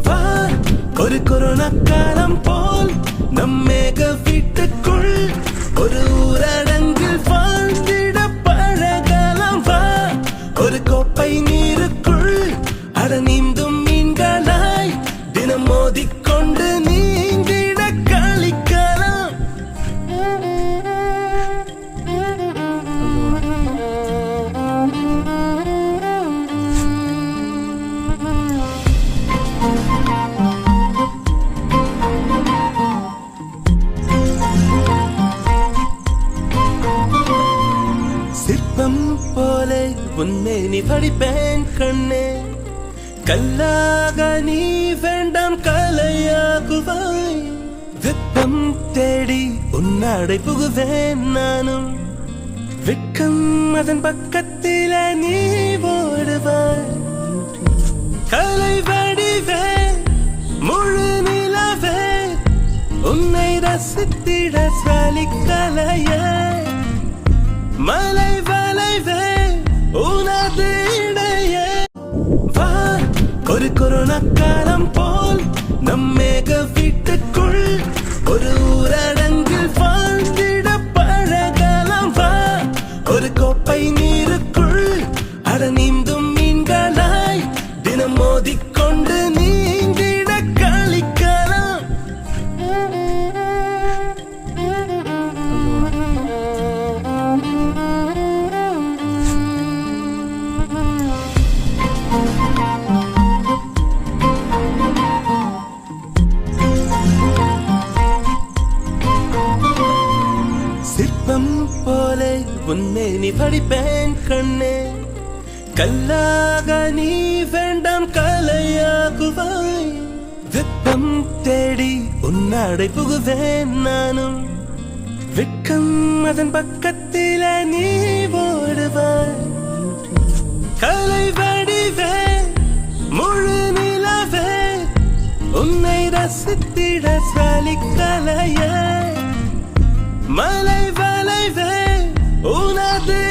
வா ஒரு கொரோனா காலம் போல் நம்மேக வீட்டுக்குள் ஒரு ஊரடங்கில் வாழ்ந்திட பழகலாம். வா ஒரு கோப்பை நீருக்குள் அட நீந்தும் மீன்களாய் தினம் மோதிக்கொண்டு நீந்திட கழிக்கலாம். சிற்பம் போலே உன்னை நீ படிப்பேன் கண்ணே, கல்லாக நீ வேண்டாம் கலையாகுவாய். வெப்பம் தேடி உன்னாடை புகுவேன் நானும், வெட்கம் அதன் பக்கத்தில நீ ஓடுவாய். கலை வடிவே முழு நிலவே உன்னை ரசித்திட சலிக்கலையே, மலை வளைவே உனது இடையே. வா ஒரு கொரோனா காலம் போல் நம்மேக வீட்டுக்குள் ஒரு ஊரடங்கில் வாழ்ந்திட பழகலாம். வா ஒரு கோப்பை நீருக்குள் அட நீந்தும் மீன்களாய் தினம் மோதிக்கொண்டு நீந்திட கழிக்கலாம். சிற்பம் போலே உன்னை நீ படிப்பேன் கண்ணே, கல்லாக நீ வேண்டாம் கலையாகுவாய். வெப்பம் தேடி உன்னாடை புகுவேன் நானும், வெட்கம் அதன் பக்கத்தில நீ ஓடுவாய். கலை வடிவே முழு நிலவே உன்னை ரசித்திட சலிக்கலையே, மலை வளைவே உனது